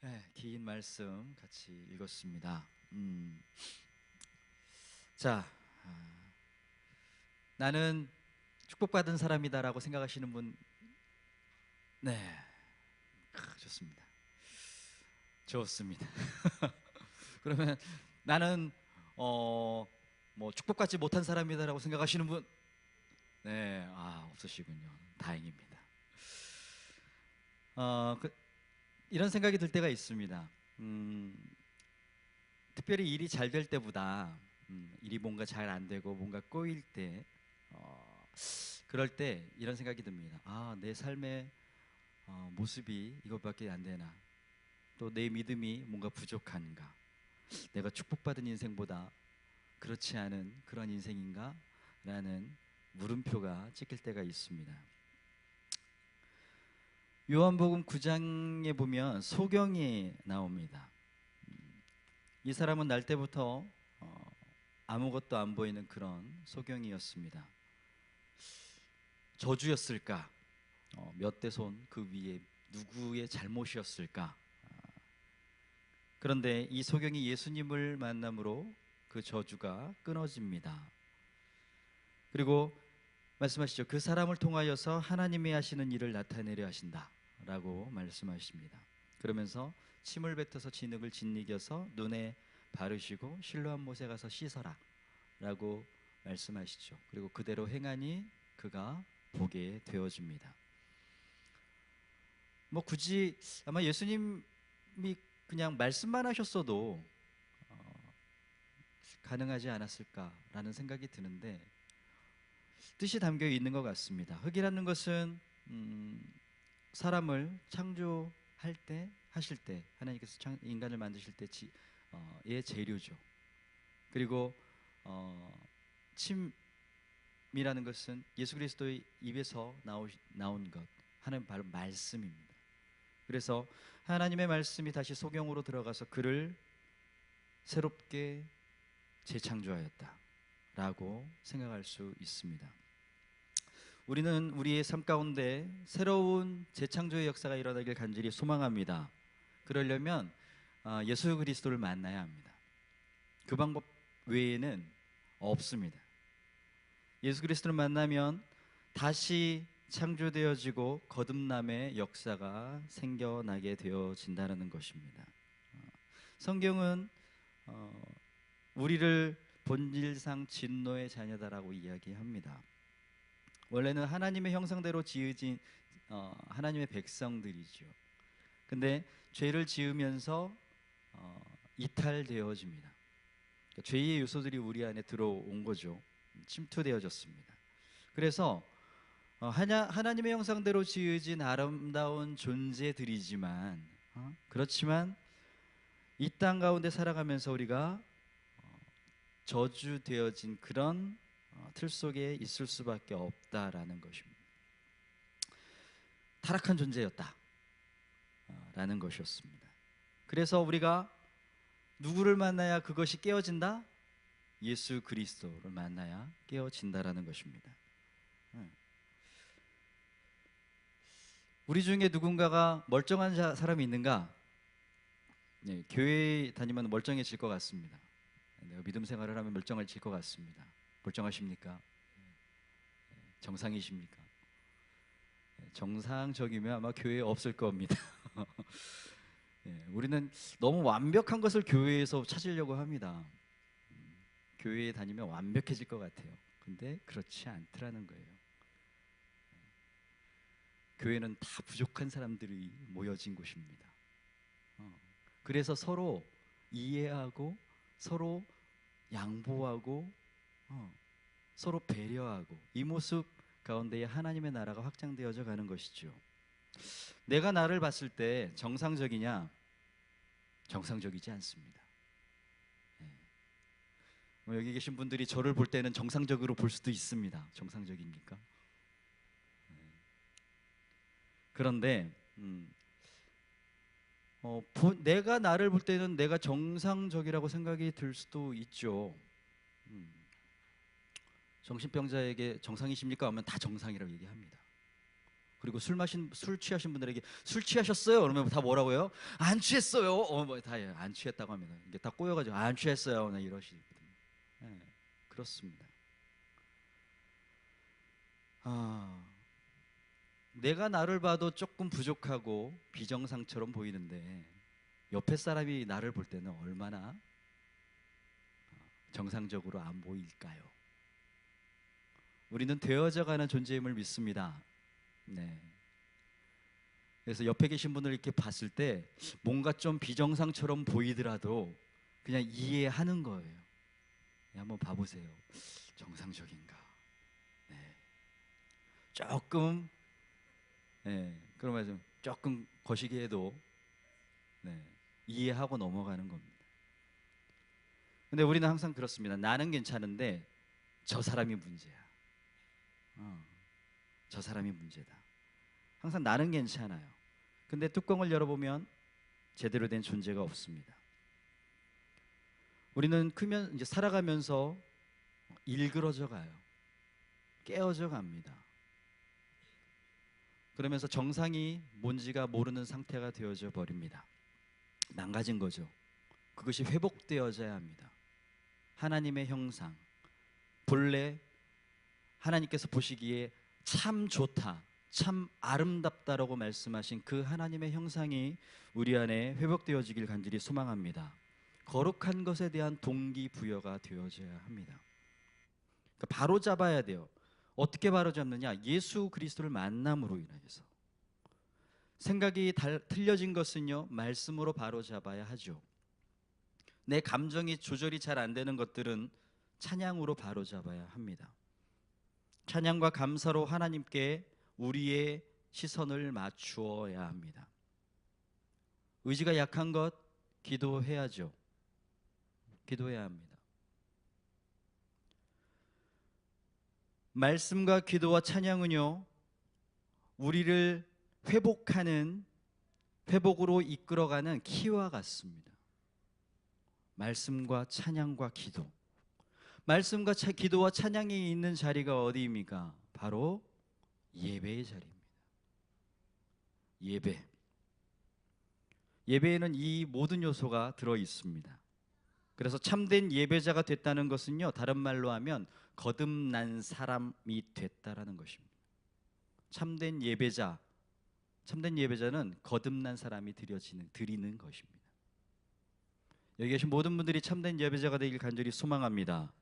네, 긴 말씀 같이 읽었습니다. 자, 나는 축복받은 사람이다라고 생각하시는 분, 네, 좋습니다. 좋습니다. 그러면 나는 축복받지 못한 사람이다라고 생각하시는 분, 네, 없으시군요. 다행입니다. 어, 그, 이런 생각이 들 때가 있습니다. 특별히 일이 잘 될 때보다 일이 뭔가 잘 안 되고 뭔가 꼬일 때, 그럴 때 이런 생각이 듭니다. 내 삶의 모습이 이것밖에 안 되나? 또 내 믿음이 뭔가 부족한가? 내가 축복받은 인생보다 그렇지 않은 그런 인생인가? 라는 물음표가 찍힐 때가 있습니다. 요한복음 9장에 보면 소경이 나옵니다. 이 사람은 날 때부터 아무것도 안 보이는 그런 소경이었습니다. 저주였을까? 몇 대 손 그 위에 누구의 잘못이었을까? 그런데 이 소경이 예수님을 만남으로 그 저주가 끊어집니다. 그리고 말씀하시죠. 그 사람을 통하여서 하나님이 하시는 일을 나타내려 하신다 라고 말씀하십니다. 그러면서 침을 뱉어서 진흙을 짓이겨서 눈에 바르시고 실로암 못에 가서 씻어라 라고 말씀하시죠. 그리고 그대로 행하니 그가 보게 되어집니다. 굳이 아마 예수님이 그냥 말씀만 하셨어도 가능하지 않았을까라는 생각이 드는데 뜻이 담겨 있는 것 같습니다. 흙이라는 것은 사람을 창조할 때 하실 때 하나님께서 인간을 만드실 때의 재료죠. 그리고 침이라는 것은 예수 그리스도의 입에서 나온 것 하는 바로 말씀입니다. 그래서 하나님의 말씀이 다시 소경으로 들어가서 그를 새롭게 재창조하였다라고 생각할 수 있습니다. 우리는 우리의 삶 가운데 새로운 재창조의 역사가 일어나길 간절히 소망합니다. 그러려면 예수 그리스도를 만나야 합니다. 그 방법 외에는 없습니다. 예수 그리스도를 만나면 다시 창조되어지고 거듭남의 역사가 생겨나게 되어진다는 것입니다. 성경은 우리를 본질상 진노의 자녀다라고 이야기합니다. 원래는 하나님의 형상대로 지어진 하나님의 백성들이죠. 근데 죄를 지으면서 이탈되어집니다. 그러니까 죄의 요소들이 우리 안에 들어온 거죠. 침투되어졌습니다. 그래서 하나님의 형상대로 지어진 아름다운 존재들이지만 그렇지만 이 땅 가운데 살아가면서 우리가 저주되어진 그런 틀 속에 있을 수밖에 없다라는 것입니다. 타락한 존재였다라는 것이었습니다. 그래서 우리가 누구를 만나야 그것이 깨어진다? 예수 그리스도를 만나야 깨어진다라는 것입니다. 우리 중에 누군가가 멀쩡한 사람이 있는가? 네, 교회 다니면 멀쩡해질 것 같습니다. 내가 믿음 생활을 하면 멀쩡해질 것 같습니다. 멀쩡하십니까? 정상이십니까? 정상적이면 아마 교회에 없을 겁니다. 우리는 너무 완벽한 것을 교회에서 찾으려고 합니다. 교회에 다니면 완벽해질 것 같아요. 근데 그렇지 않더라는 거예요. 교회는 다 부족한 사람들이 모여진 곳입니다. 그래서 서로 이해하고 서로 양보하고 서로 배려하고 이 모습 가운데에 하나님의 나라가 확장되어져 가는 것이죠. 내가 나를 봤을 때 정상적이냐? 정상적이지 않습니다. 여기 계신 분들이 저를 볼 때는 정상적으로 볼 수도 있습니다. 정상적입니까? 그런데 내가 나를 볼 때는 내가 정상적이라고 생각이 들 수도 있죠. 정신병자에게 정상이십니까? 하면 다 정상이라고 얘기합니다. 그리고 술 취하신 분들에게 술 취하셨어요? 그러면 다 뭐라고요? 안 취했어요. 뭐다 안 취했다고 합니다. 이게 다 꼬여가지고 안 취했어요. 이러시거든요. 네, 그렇습니다. 내가 나를 봐도 조금 부족하고 비정상처럼 보이는데 옆에 사람이 나를 볼 때는 얼마나 정상적으로 안 보일까요? 우리는 되어져가는 존재임을 믿습니다. 네. 그래서 옆에 계신 분을 이렇게 봤을 때 뭔가 좀 비정상처럼 보이더라도 그냥 이해하는 거예요. 한번 봐보세요. 정상적인가? 네. 조금, 네. 그러면 좀 조금 거시기해도 네. 이해하고 넘어가는 겁니다. 근데 우리는 항상 그렇습니다. 나는 괜찮은데 저 사람이 문제야. 저 사람이 문제다. 항상 나는 괜찮아요. 근데 뚜껑을 열어보면 제대로 된 존재가 없습니다. 우리는 크면 이제 살아가면서 일그러져 가요. 깨어져 갑니다. 그러면서 정상이 뭔지가 모르는 상태가 되어져 버립니다. 망가진 거죠. 그것이 회복되어져야 합니다. 하나님의 형상, 본래 하나님께서 보시기에 참 좋다, 참 아름답다라고 말씀하신 그 하나님의 형상이 우리 안에 회복되어지길 간절히 소망합니다. 거룩한 것에 대한 동기부여가 되어져야 합니다. 그러니까 바로 잡아야 돼요. 어떻게 바로 잡느냐? 예수 그리스도를 만남으로 인해서. 생각이 틀려진 것은요, 말씀으로 바로 잡아야 하죠. 내 감정이 조절이 잘 안 되는 것들은 찬양으로 바로 잡아야 합니다. 찬양과 감사로 하나님께 우리의 시선을 맞추어야 합니다. 의지가 약한 것 기도해야죠. 기도해야 합니다. 말씀과 기도와 찬양은요, 우리를 회복으로 이끌어가는 키와 같습니다. 말씀과 찬양과 기도. 말씀과 기도와 찬양이 있는 자리가 어디입니까? 바로 예배의 자리입니다. 예배. 예배에는 이 모든 요소가 들어 있습니다. 그래서 참된 예배자가 됐다는 것은요, 다른 말로 하면 거듭난 사람이 됐다라는 것입니다. 참된 예배자는 거듭난 사람이 드리는 것입니다. 여기 계신 모든 분들이 참된 예배자가 되길 간절히 소망합니다.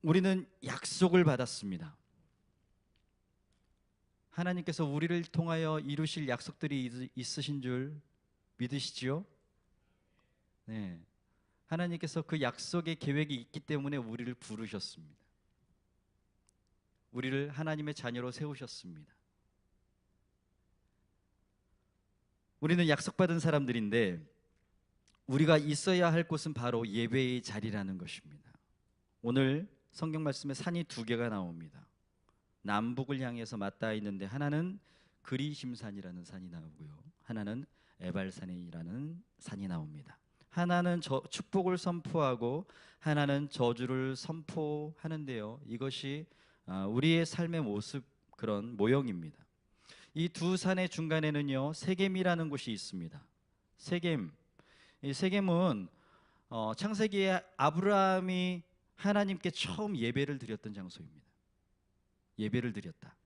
우리는 약속을 받았습니다. 하나님께서 우리를 통하여 이루실 약속들이 있으신 줄 믿으시지요? 네. 하나님께서 그 약속의 계획이 있기 때문에 우리를 부르셨습니다. 우리를 하나님의 자녀로 세우셨습니다. 우리는 약속받은 사람들인데 우리가 있어야 할 곳은 바로 예배의 자리라는 것입니다. 오늘 성경 말씀에 산이 두 개가 나옵니다. 남북을 향해서 맞닿아 있는데 하나는 그리심산이라는 산이 나오고요, 하나는 에발산이라는 산이 나옵니다. 하나는 축복을 선포하고 하나는 저주를 선포하는데요, 이것이 우리의 삶의 모습, 그런 모형입니다. 이 두 산의 중간에는요, 세겜이라는 곳이 있습니다. 이 세겜은 창세기에 아브라함이 하나님께 처음 예배를 드렸던 장소입니다. 예배를 드렸다.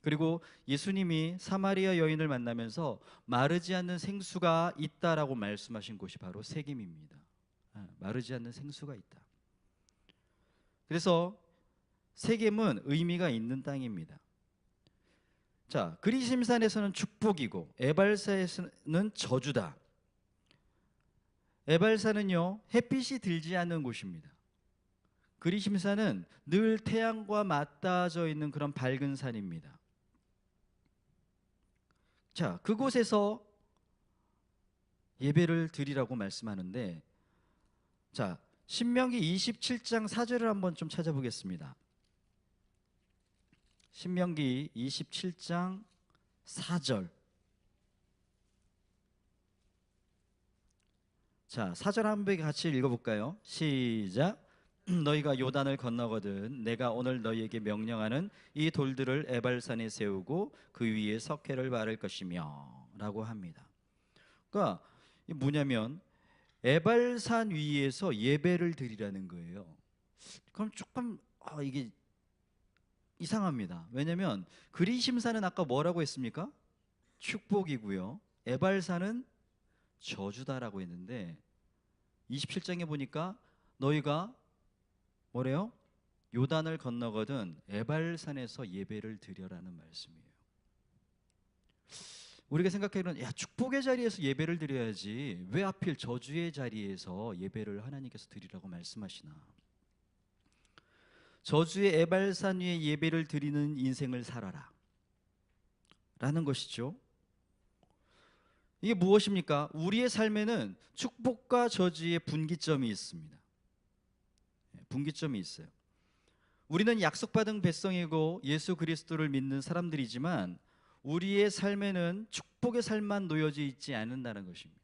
그리고 예수님이 사마리아 여인을 만나면서 마르지 않는 생수가 있다라고 말씀하신 곳이 바로 세겜입니다. 마르지 않는 생수가 있다. 그래서 세겜은 의미가 있는 땅입니다. 자, 그리심산에서는 축복이고 에발산에서는 저주다. 에발산은요, 햇빛이 들지 않는 곳입니다. 그리심산은 늘 태양과 맞닿아져 있는 그런 밝은 산입니다. 자, 그곳에서 예배를 드리라고 말씀하는데, 자, 신명기 27장 4절을 한번 좀 찾아보겠습니다. 신명기 27장 4절. 자, 4절 한 번 같이 읽어볼까요? 시작. 너희가 요단을 건너거든 내가 오늘 너희에게 명령하는 이 돌들을 에발산에 세우고 그 위에 석회를 바를 것이며 라고 합니다. 그러니까 이 뭐냐면 에발산 위에서 예배를 드리라는 거예요. 그럼 조금 이게 이상합니다. 왜냐하면 그리심산은 아까 뭐라고 했습니까? 축복이고요. 에발산은 저주다라고 했는데 27장에 보니까 너희가 뭐래요? 요단을 건너거든 에발산에서 예배를 드려라는 말씀이에요. 우리가 생각하기로는 야 축복의 자리에서 예배를 드려야지 왜 하필 저주의 자리에서 예배를 하나님께서 드리라고 말씀하시나. 저주의 에발산 위에 예배를 드리는 인생을 살아라 라는 것이죠. 이게 무엇입니까? 우리의 삶에는 축복과 저주의 분기점이 있습니다. 분기점이 있어요. 우리는 약속받은 백성이고 예수 그리스도를 믿는 사람들이지만 우리의 삶에는 축복의 삶만 놓여져 있지 않는다는 것입니다.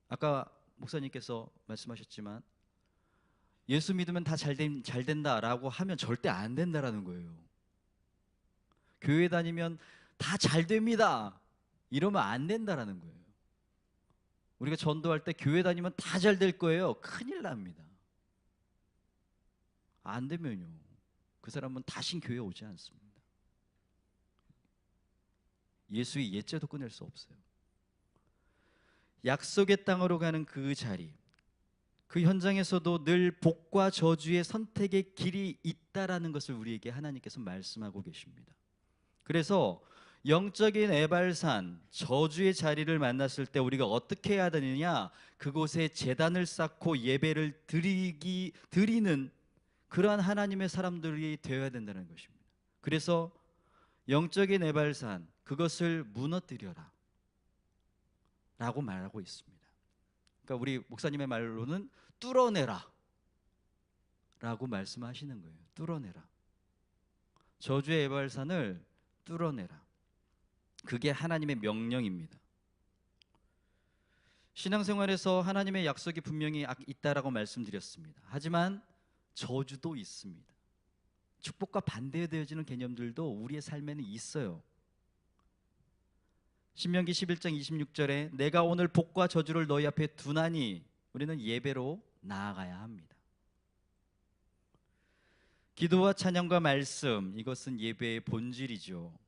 아까 목사님께서 말씀하셨지만 예수 믿으면 다 잘 된다라고 하면 절대 안 된다라는 거예요. 교회 다니면 다 잘 됩니다 이러면 안 된다라는 거예요. 우리가 전도할 때 교회 다니면 다 잘 될 거예요. 큰일 납니다. 안 되면요 그 사람은 다신 교회 오지 않습니다. 예수의 옛죄도 끊을 수 없어요. 약속의 땅으로 가는 그 자리, 그 현장에서도 늘 복과 저주의 선택의 길이 있다라는 것을 우리에게 하나님께서 말씀하고 계십니다. 그래서 영적인 에발산, 저주의 자리를 만났을 때 우리가 어떻게 해야 되느냐? 그곳에 제단을 쌓고 예배를 드리는 그러한 하나님의 사람들이 되어야 된다는 것입니다. 그래서 영적인 에발산, 그것을 무너뜨려라 라고 말하고 있습니다. 그러니까 우리 목사님의 말로는 뚫어내라 라고 말씀하시는 거예요. 뚫어내라. 저주의 에발산을 뚫어내라. 그게 하나님의 명령입니다. 신앙생활에서 하나님의 약속이 분명히 있다라고 말씀드렸습니다. 하지만 저주도 있습니다. 축복과 반대되어지는 개념들도 우리의 삶에는 있어요. 신명기 11장 26절에 내가 오늘 복과 저주를 너희 앞에 두나니 우리는 예배로 나아가야 합니다. 기도와 찬양과 말씀, 이것은 예배의 본질이죠.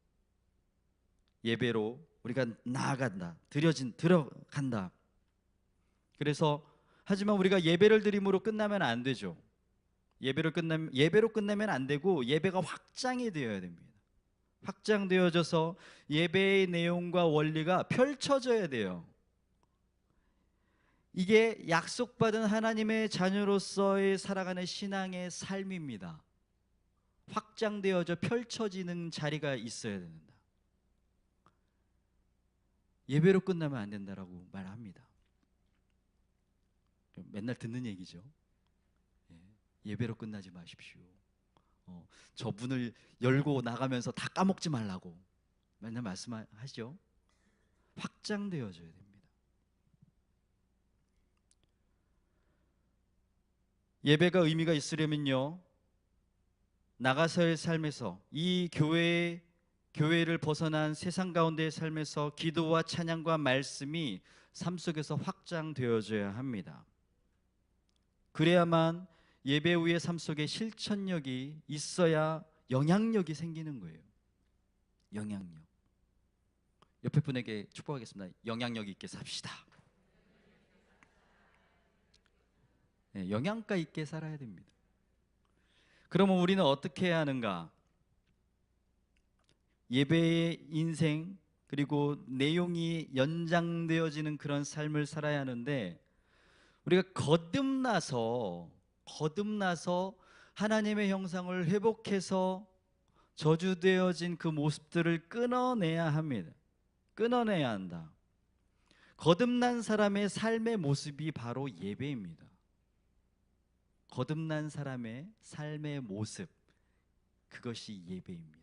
예배로 우리가 나아간다, 들어간다. 그래서 하지만 우리가 예배를 드림으로 끝나면 안 되죠. 예배로 끝나면 안 되고 예배가 확장이 되어야 됩니다. 확장되어져서 예배의 내용과 원리가 펼쳐져야 돼요. 이게 약속받은 하나님의 자녀로서의 살아가는 신앙의 삶입니다. 확장되어져 펼쳐지는 자리가 있어야 된다. 예배로 끝나면 안 된다라고 말합니다. 맨날 듣는 얘기죠. 예배로 끝나지 마십시오. 저분을 열고 나가면서 다 까먹지 말라고 맨날 말씀하시죠. 확장되어져야 됩니다. 예배가 의미가 있으려면요 나가서의 삶에서 이 교회를 벗어난 세상 가운데의 삶에서 기도와 찬양과 말씀이 삶 속에서 확장되어져야 합니다. 그래야만 예배 후의 삶 속에 실천력이 있어야 영향력이 생기는 거예요. 영향력. 옆에 분에게 축복하겠습니다. 영향력 있게 삽시다. 네, 영양가 있게 살아야 됩니다. 그러면 우리는 어떻게 해야 하는가? 예배의 인생 그리고 내용이 연장되어지는 그런 삶을 살아야 하는데 우리가 거듭나서 하나님의 형상을 회복해서 저주되어진 그 모습들을 끊어내야 합니다. 끊어내야 한다. 거듭난 사람의 삶의 모습이 바로 예배입니다. 거듭난 사람의 삶의 모습, 그것이 예배입니다.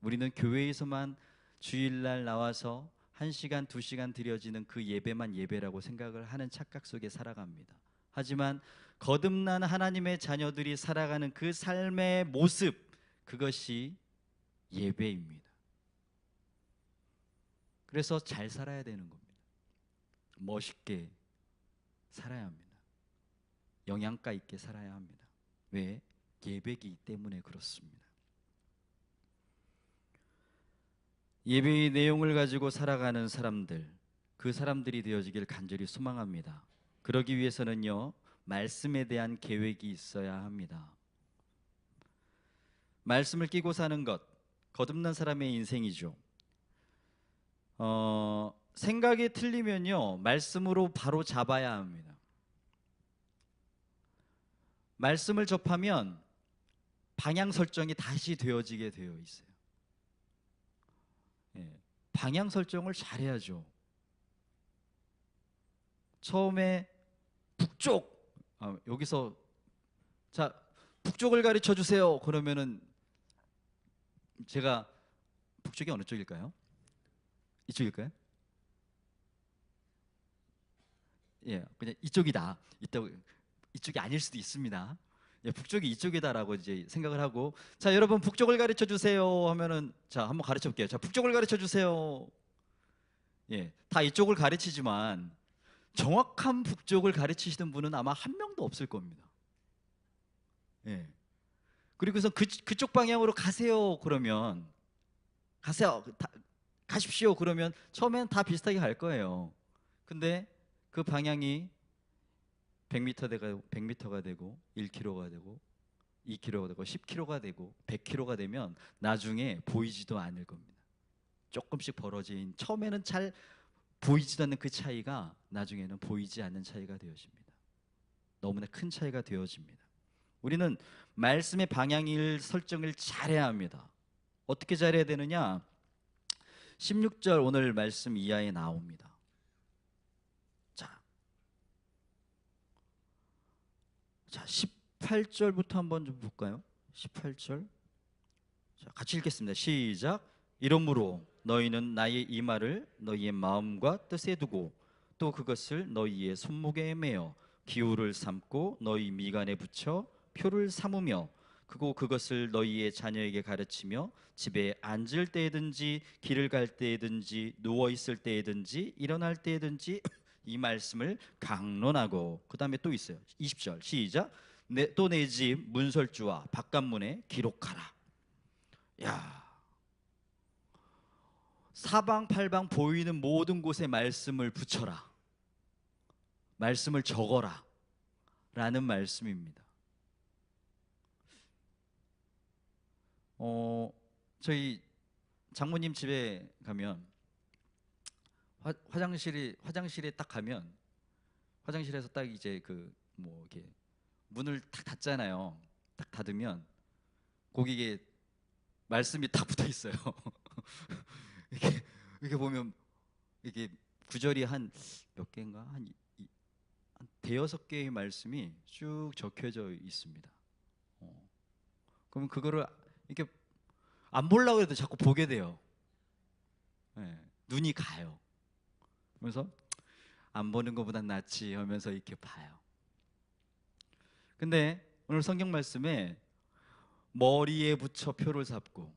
우리는 교회에서만 주일날 나와서 1시간, 2시간 드려지는 그 예배만 예배라고 생각을 하는 착각 속에 살아갑니다. 하지만 거듭난 하나님의 자녀들이 살아가는 그 삶의 모습, 그것이 예배입니다. 그래서 잘 살아야 되는 겁니다. 멋있게 살아야 합니다. 영양가 있게 살아야 합니다. 왜? 예배이기 때문에 그렇습니다. 예배의 내용을 가지고 살아가는 사람들, 그 사람들이 되어지길 간절히 소망합니다. 그러기 위해서는요, 말씀에 대한 계획이 있어야 합니다. 말씀을 끼고 사는 것, 거듭난 사람의 인생이죠. 생각이 틀리면요, 말씀으로 바로 잡아야 합니다. 말씀을 접하면 방향 설정이 다시 되어지게 되어 있어요. 방향 설정을 잘해야죠. 처음에 북쪽, 여기서 자, 북쪽을 가르쳐 주세요. 그러면은 제가 북쪽이 어느 쪽일까요? 이쪽일까요? 예, 그냥 이쪽이다. 이쪽이 아닐 수도 있습니다. 예, 북쪽이 이쪽이다라고 이제 생각을 하고, 자, 여러분 북쪽을 가르쳐 주세요 하면은, 자, 한번 가르쳐 볼게요. 자, 북쪽을 가르쳐 주세요. 예, 다 이쪽을 가르치지만 정확한 북쪽을 가르치시는 분은 아마 한 명도 없을 겁니다. 예. 그리고서 그쪽 방향으로 가세요. 그러면 가세요. 가십시오. 그러면 처음엔 다 비슷하게 갈 거예요. 근데 그 방향이 100m가 되고 1km가 되고 2km가 되고 10km가 되고 100km가 되면 나중에 보이지도 않을 겁니다. 조금씩 벌어진, 처음에는 잘 보이지도 않는 그 차이가 나중에는 보이지 않는 차이가 되어집니다. 너무나 큰 차이가 되어집니다. 우리는 말씀의 방향을 설정을 잘해야 합니다. 어떻게 잘해야 되느냐? 16절 오늘 말씀 이하에 나옵니다. 자, 18절부터 한번 좀 볼까요? 18절. 자, 같이 읽겠습니다. 시작. 이러므로 너희는 나의 이 말을 너희의 마음과 뜻에 두고 또 그것을 너희의 손목에 매어 기호를 삼고 너희 미간에 붙여 표를 삼으며 그것을 너희의 자녀에게 가르치며 집에 앉을 때든지 길을 갈 때든지 누워 있을 때든지 일어날 때든지 이 말씀을 강론하고, 그 다음에 또 있어요. 20절 시작. 또 내 집 문설주와 바깥문에 기록하라. 야, 사방팔방 보이는 모든 곳에 말씀을 붙여라, 말씀을 적어라 라는 말씀입니다. 저희 장모님 집에 가면 화장실에 딱 가면, 화장실에서 딱 이제 이렇게 문을 딱 닫잖아요. 딱 닫으면 거기에 말씀이 딱 붙어 있어요. 이렇게 보면 이게 구절이 한 몇 개인가, 한 대여섯 개의 말씀이 쭉 적혀져 있습니다. 그러면 그거를 이렇게 안 보려고 해도 자꾸 보게 돼요. 눈이 가요. 그래서 안 보는 것보단 낫지 하면서 이렇게 봐요. 근데 오늘 성경 말씀에 머리에 붙여 표를 잡고,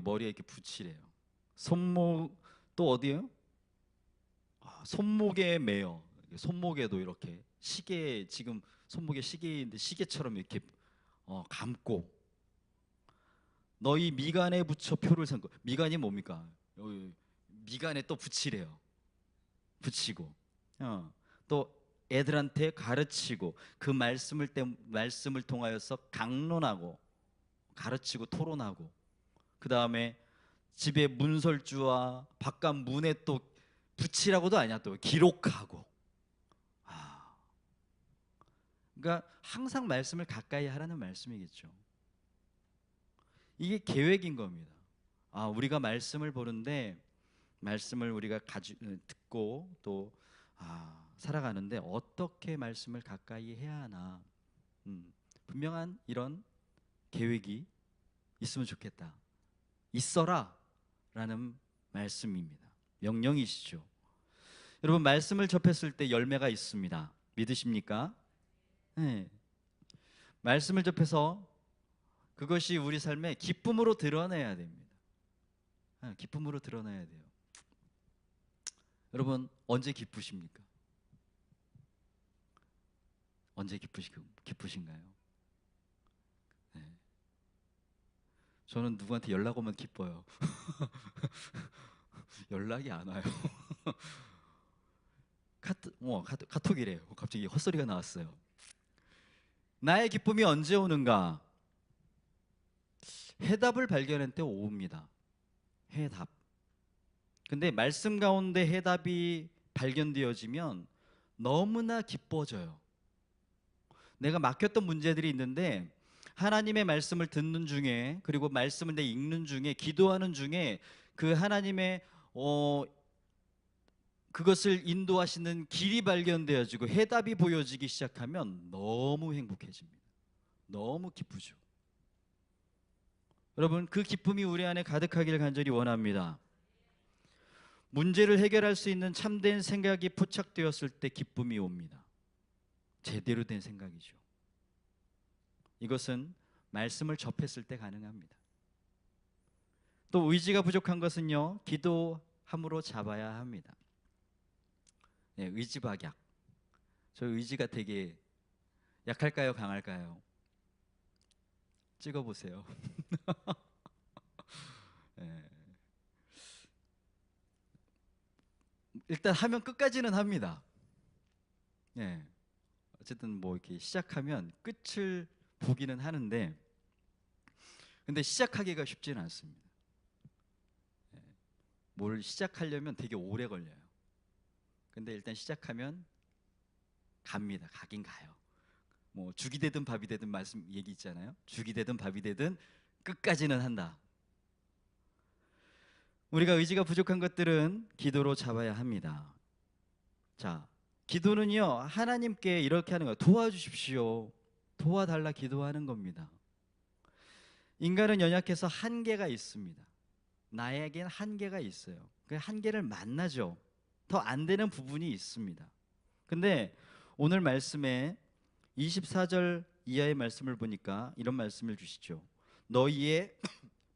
머리에 이렇게 붙이래요. 손목, 또 어디에요? 손목에 매요. 손목에도 이렇게 시계, 지금 손목에 시계인데 시계처럼 이렇게 감고, 너희 미간에 붙여 표를 삼고. 미간이 뭡니까? 여기 미간에 또 붙이래요. 붙이고, 또 애들한테 가르치고, 그 말씀을 통하여서 강론하고 가르치고 토론하고, 그 다음에 집에 문설주와 바깥 문에 또 붙이라고도 아니야, 또 기록하고. 그러니까 항상 말씀을 가까이 하라는 말씀이겠죠. 이게 계획인 겁니다. 우리가 말씀을 보는데, 말씀을 우리가 듣고 또 살아가는데 어떻게 말씀을 가까이 해야 하나, 분명한 이런 계획이 있으면 좋겠다. 있어라 라는 말씀입니다. 명령이시죠. 여러분, 말씀을 접했을 때 열매가 있습니다. 믿으십니까? 네. 말씀을 접해서 그것이 우리 삶의 기쁨으로 드러내야 됩니다. 기쁨으로 드러내야 돼요. 여러분 언제 기쁘십니까? 언제 기쁘신가요? 네. 저는 누구한테 연락 오면 기뻐요. 연락이 안 와요. 카톡이래요. 갑자기 헛소리가 나왔어요. 나의 기쁨이 언제 오는가? 해답을 발견할 때 옵니다. 해답. 근데 말씀 가운데 해답이 발견되어지면 너무나 기뻐져요. 내가 막혔던 문제들이 있는데 하나님의 말씀을 듣는 중에, 그리고 말씀을 내 읽는 중에, 기도하는 중에 그 하나님의 그것을 인도하시는 길이 발견되어지고 해답이 보여지기 시작하면 너무 행복해집니다. 너무 기쁘죠. 여러분 그 기쁨이 우리 안에 가득하기를 간절히 원합니다. 문제를 해결할 수 있는 참된 생각이 포착되었을 때 기쁨이 옵니다. 제대로 된 생각이죠. 이것은 말씀을 접했을 때 가능합니다. 또 의지가 부족한 것은요, 기도함으로 잡아야 합니다. 네, 의지박약. 저 의지가 되게 약할까요, 강할까요? 찍어보세요. 네. 일단 하면 끝까지는 합니다. 네. 어쨌든 뭐 이렇게 시작하면 끝을 보기는 하는데, 근데 시작하기가 쉽지는 않습니다. 네. 뭘 시작하려면 되게 오래 걸려요. 근데 일단 시작하면 갑니다. 가긴 가요. 뭐 죽이 되든 밥이 되든 말씀 얘기 있잖아요. 죽이 되든 밥이 되든 끝까지는 한다. 우리가 의지가 부족한 것들은 기도로 잡아야 합니다. 자, 기도는요, 하나님께 이렇게 하는 거예요. 도와주십시오. 도와달라 기도하는 겁니다. 인간은 연약해서 한계가 있습니다. 나에겐 한계가 있어요. 그 한계를 만나죠. 더 안 되는 부분이 있습니다. 근데 오늘 말씀에 24절 이하의 말씀을 보니까 이런 말씀을 주시죠. 너희의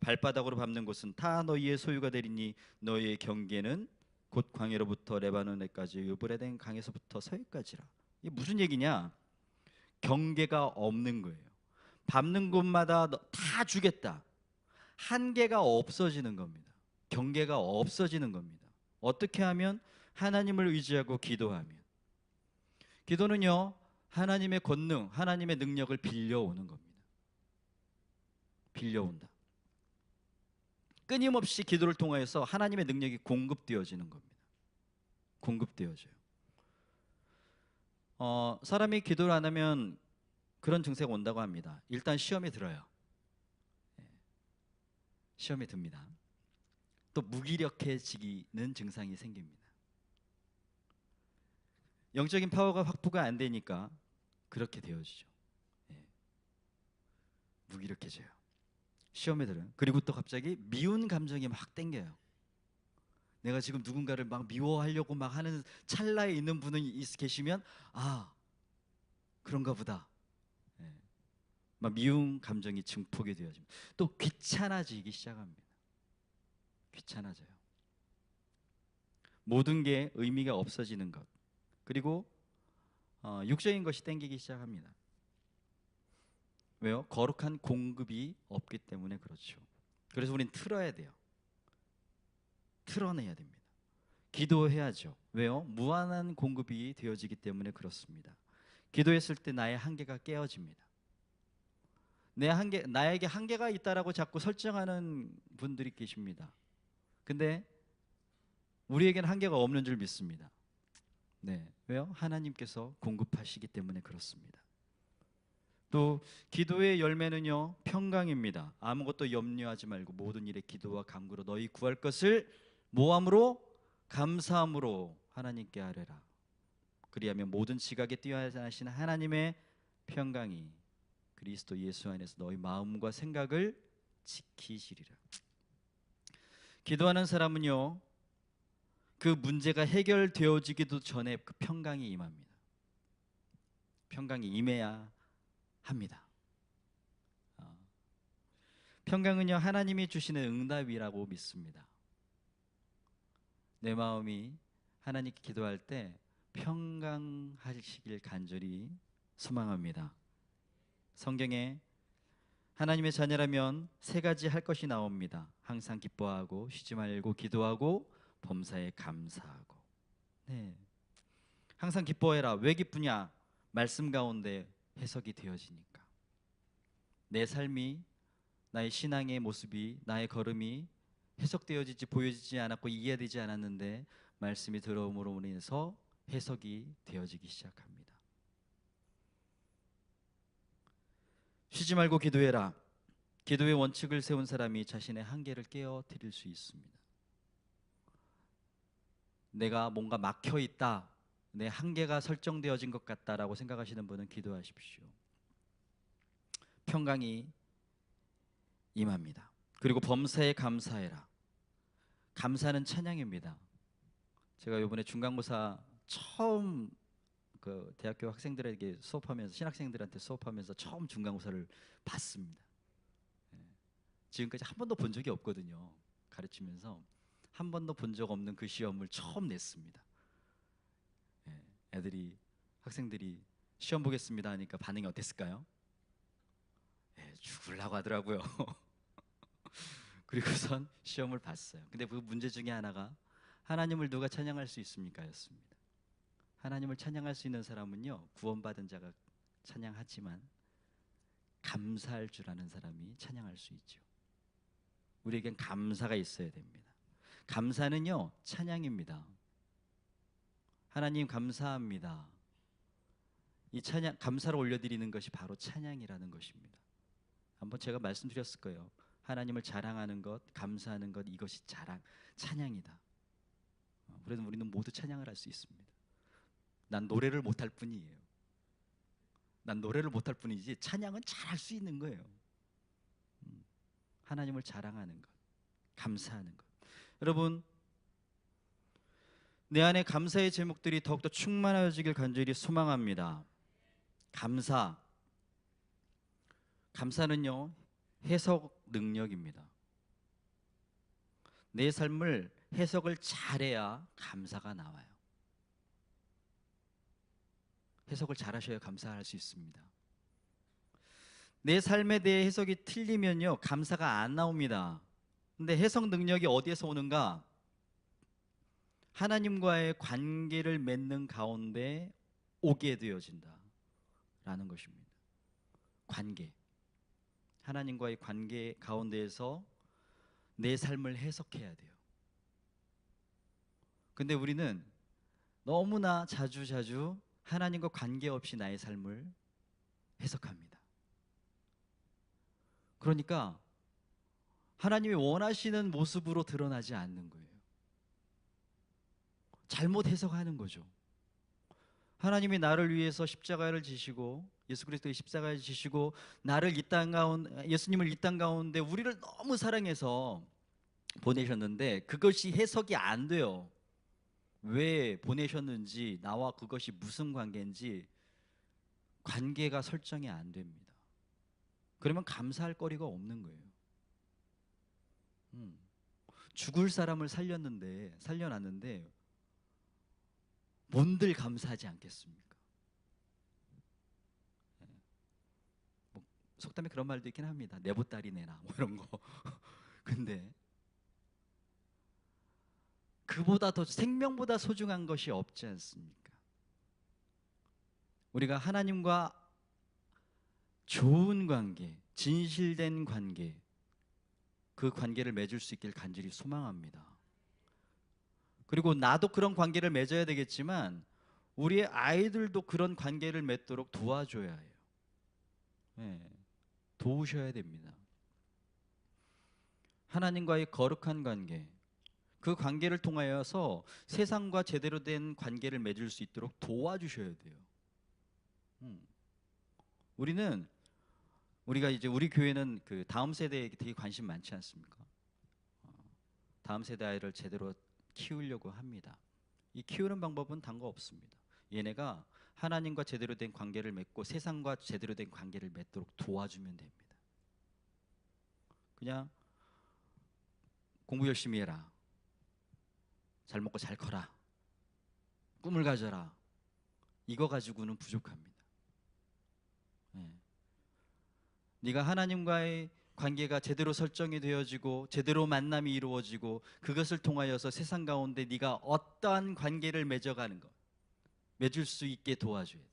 발바닥으로 밟는 곳은 다 너희의 소유가 되리니 너희의 경계는 곧 광야로부터 레바논에까지 유브라데 강에서부터 서해까지라. 이게 무슨 얘기냐? 경계가 없는 거예요. 밟는 곳마다 다 주겠다. 한계가 없어지는 겁니다. 경계가 없어지는 겁니다. 어떻게 하면? 하나님을 의지하고 기도하면. 기도는요, 하나님의 권능, 하나님의 능력을 빌려오는 겁니다. 빌려온다. 끊임없이 기도를 통하여서 하나님의 능력이 공급되어지는 겁니다. 공급되어져요. 사람이 기도를 안 하면 그런 증세가 온다고 합니다. 일단 시험에 들어요. 시험에 듭니다. 또 무기력해지는 증상이 생깁니다. 영적인 파워가 확보가 안 되니까 그렇게 되어지죠. 무기력해져요. 시험에 들어요. 그리고 또 갑자기 미운 감정이 막 땡겨요. 내가 지금 누군가를 막 미워하려고 막 하는 찰나에 있는 분이 계시면 그런가 보다. 막 미운 감정이 증폭이 되어집니다. 또 귀찮아지기 시작합니다. 귀찮아져요. 모든 게 의미가 없어지는 것. 그리고 육적인 것이 땡기기 시작합니다. 왜요? 거룩한 공급이 없기 때문에 그렇죠. 그래서 우린 틀어야 돼요. 틀어내야 됩니다. 기도해야죠. 왜요? 무한한 공급이 되어지기 때문에 그렇습니다. 기도했을 때 나의 한계가 깨어집니다. 나에게 한계가 있다라고 자꾸 설정하는 분들이 계십니다. 근데 우리에게는 한계가 없는 줄 믿습니다. 네, 왜요? 하나님께서 공급하시기 때문에 그렇습니다. 또 기도의 열매는요, 평강입니다. 아무것도 염려하지 말고 모든 일에 기도와 간구로 너희 구할 것을 모함으로 감사함으로 하나님께 아뢰라. 그리하면 모든 지각에 뛰어나신 하나님의 평강이 그리스도 예수 안에서 너희 마음과 생각을 지키시리라. 기도하는 사람은요, 그 문제가 해결되어지기도 전에 그 평강이 임합니다. 평강이 임해야 합니다. 평강은요, 하나님이 주시는 응답이라고 믿습니다. 내 마음이 하나님께 기도할 때 평강하시길 간절히 소망합니다. 성경에 하나님의 자녀라면 세 가지 할 것이 나옵니다. 항상 기뻐하고 쉬지 말고 기도하고 범사에 감사하고. 네. 항상 기뻐해라. 왜 기쁘냐? 말씀 가운데 해석이 되어지니까. 내 삶이, 나의 신앙의 모습이, 나의 걸음이 해석되어지지 보여지지 않았고 이해되지 않았는데 말씀이 들어옴으로 인해서 해석이 되어지기 시작합니다. 쉬지 말고 기도해라. 기도의 원칙을 세운 사람이 자신의 한계를 깨어드릴 수 있습니다. 내가 뭔가 막혀 있다, 내 한계가 설정되어진 것 같다라고 생각하시는 분은 기도하십시오. 평강이 임합니다. 그리고 범사에 감사해라. 감사는 찬양입니다. 제가 이번에 중간고사 처음 그 대학교 학생들에게 수업하면서, 신학생들한테 수업하면서 처음 중간고사를 봤습니다. 지금까지 한 번도 본 적이 없거든요. 가르치면서 한 번도 본 적 없는 그 시험을 처음 냈습니다. 애들이, 학생들이 시험 보겠습니다 하니까 반응이 어땠을까요? 죽으려고 하더라고요. 그리고선 시험을 봤어요. 근데 그 문제 중에 하나가 하나님을 누가 찬양할 수 있습니까? 였습니다. 하나님을 찬양할 수 있는 사람은요, 구원받은 자가 찬양하지만 감사할 줄 아는 사람이 찬양할 수 있죠. 우리에겐 감사가 있어야 됩니다. 감사는요, 찬양입니다. 하나님 감사합니다. 이 찬양, 감사를 올려드리는 것이 바로 찬양이라는 것입니다. 한번 제가 말씀드렸을 거예요. 하나님을 자랑하는 것, 감사하는 것, 이것이 찬양이다. 그래서 우리는 모두 찬양을 할 수 있습니다. 난 노래를 못할 뿐이에요. 난 노래를 못할 뿐이지 찬양은 잘할 수 있는 거예요. 하나님을 자랑하는 것, 감사하는 것. 여러분, 내 안에 감사의 제목들이 더욱더 충만해지길 간절히 소망합니다. 감사는요, 해석 능력입니다. 내 삶을 해석을 잘해야 감사가 나와요. 해석을 잘하셔야 감사할 수 있습니다. 내 삶에 대해 해석이 틀리면요, 감사가 안 나옵니다. 근데 해석 능력이 어디에서 오는가? 하나님과의 관계를 맺는 가운데 오게 되어진다라는 것입니다. 관계. 하나님과의 관계 가운데에서 내 삶을 해석해야 돼요. 근데 우리는 너무나 자주 하나님과 관계없이 나의 삶을 해석합니다. 그러니까 하나님이 원하시는 모습으로 드러나지 않는 거예요. 잘못 해석하는 거죠. 하나님이 나를 위해서 십자가를 지시고, 예수 그리스도의 십자가를 지시고 나를 이 땅 가운데, 예수님을 이 땅 가운데 우리를 너무 사랑해서 보내셨는데 그것이 해석이 안 돼요. 왜 보내셨는지, 나와 그것이 무슨 관계인지 관계가 설정이 안 됩니다. 그러면 감사할 거리가 없는 거예요. 죽을 사람을 살려놨는데 뭔들 감사하지 않겠습니까? 뭐 속담에 그런 말도 있긴 합니다. 내 보따리 내놔, 뭐 이런 거. 근데 그보다 더, 생명보다 소중한 것이 없지 않습니까? 우리가 하나님과 좋은 관계, 진실된 관계, 그 관계를 맺을 수 있길 간절히 소망합니다. 그리고 나도 그런 관계를 맺어야 되겠지만 우리의 아이들도 그런 관계를 맺도록 도와줘야 해요. 도우셔야 됩니다. 하나님과의 거룩한 관계, 그 관계를 통하여서 세상과 제대로 된 관계를 맺을 수 있도록 도와주셔야 돼요. 우리가 이제 우리 교회는 그 다음 세대에 되게 관심 많지 않습니까? 다음 세대 아이를 제대로 키우려고 합니다. 이 키우는 방법은 단 거 없습니다. 얘네가 하나님과 제대로 된 관계를 맺고 세상과 제대로 된 관계를 맺도록 도와주면 됩니다. 그냥 공부 열심히 해라, 잘 먹고 잘 커라, 꿈을 가져라, 이거 가지고는 부족합니다. 네가 하나님과의 관계가 제대로 설정이 되어지고 제대로 만남이 이루어지고 그것을 통하여서 세상 가운데 네가 어떠한 관계를 맺어가는 것, 맺을 수 있게 도와줘야 돼.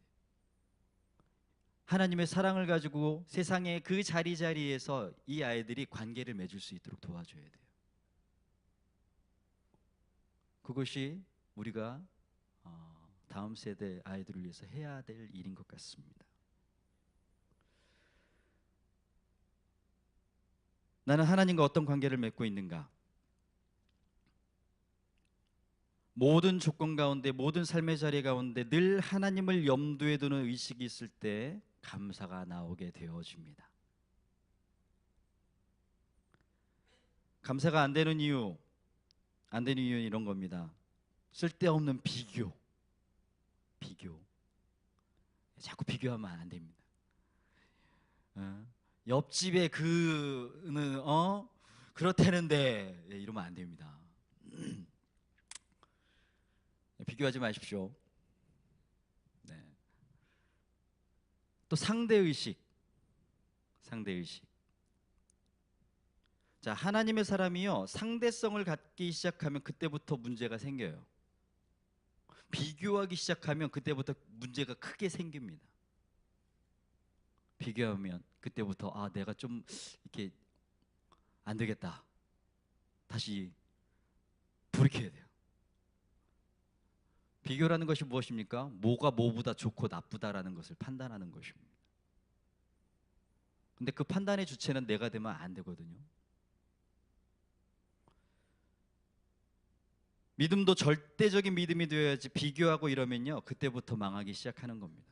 하나님의 사랑을 가지고 세상의 그 자리자리에서 이 아이들이 관계를 맺을 수 있도록 도와줘야 돼요. 그것이 우리가 다음 세대 아이들을 위해서 해야 될 일인 것 같습니다. 나는 하나님과 어떤 관계를 맺고 있는가? 모든 조건 가운데, 모든 삶의 자리 가운데 늘 하나님을 염두에 두는 의식이 있을 때 감사가 나오게 되어집니다. 감사가 안 되는 이유는 이런 겁니다. 쓸데없는 비교. 자꾸 비교하면 안 됩니다. 옆집에 그는 그렇다는데 이러면 안 됩니다. 비교하지 마십시오. 네. 또 상대의식. 자, 하나님의 사람이요, 상대성을 갖기 시작하면 그때부터 문제가 생겨요. 비교하기 시작하면 그때부터 문제가 크게 생깁니다. 비교하면 그때부터 내가 좀 이렇게 안 되겠다, 다시 돌이켜야 돼요. 비교라는 것이 무엇입니까? 뭐가 뭐보다 좋고 나쁘다라는 것을 판단하는 것입니다. 근데 그 판단의 주체는 내가 되면 안 되거든요. 믿음도 절대적인 믿음이 되어야지. 비교하고 이러면요, 그때부터 망하기 시작하는 겁니다.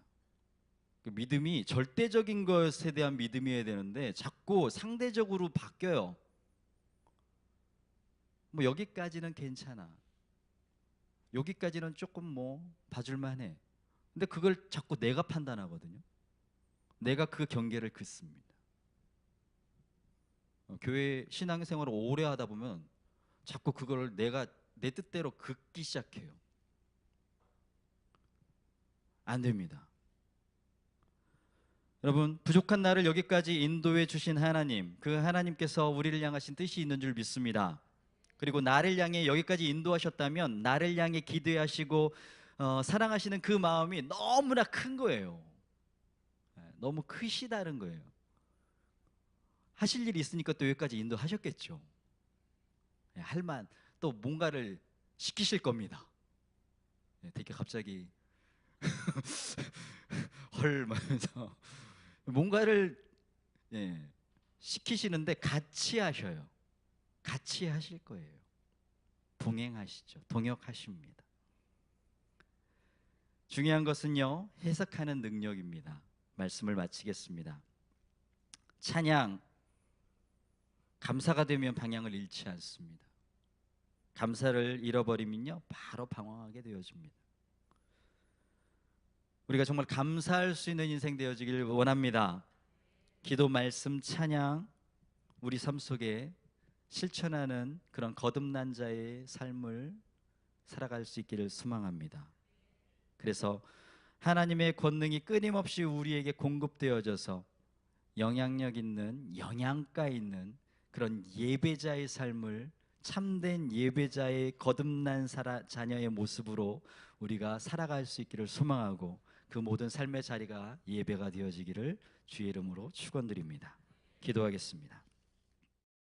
그 믿음이 절대적인 것에 대한 믿음이어야 되는데 자꾸 상대적으로 바뀌어요. 뭐 여기까지는 괜찮아, 여기까지는 조금 봐줄만 해. 근데 그걸 자꾸 내가 판단하거든요. 내가 그 경계를 긋습니다. 교회 신앙생활을 오래 하다 보면 자꾸 그걸 내가 내 뜻대로 긋기 시작해요. 안 됩니다. 여러분, 부족한 나를 여기까지 인도해 주신 하나님, 그 하나님께서 우리를 향하신 뜻이 있는 줄 믿습니다. 그리고 나를 향해 여기까지 인도하셨다면 나를 향해 기도하시고 사랑하시는 그 마음이 너무나 큰 거예요. 너무 크시다는 거예요. 하실 일이 있으니까 또 여기까지 인도하셨겠죠. 할만 또 뭔가를 시키실 겁니다. 되게 갑자기 헐 말면서 뭔가를 시키시는데 같이 하셔요. 같이 하실 거예요. 동행하시죠. 동역하십니다. 중요한 것은요, 해석하는 능력입니다. 말씀을 마치겠습니다. 찬양, 감사가 되면 방향을 잃지 않습니다. 감사를 잃어버리면요, 바로 방황하게 되어집니다. 우리가 정말 감사할 수 있는 인생 되어지길 원합니다. 기도, 말씀, 찬양, 우리 삶 속에 실천하는 그런 거듭난 자의 삶을 살아갈 수 있기를 소망합니다. 그래서 하나님의 권능이 끊임없이 우리에게 공급되어져서 영향력 있는, 영양가 있는 그런 예배자의 삶을, 참된 예배자의 거듭난 자녀의 모습으로 우리가 살아갈 수 있기를 소망하고, 그 모든 삶의 자리가 예배가 되어지기를 주의 이름으로 축원드립니다. 기도하겠습니다.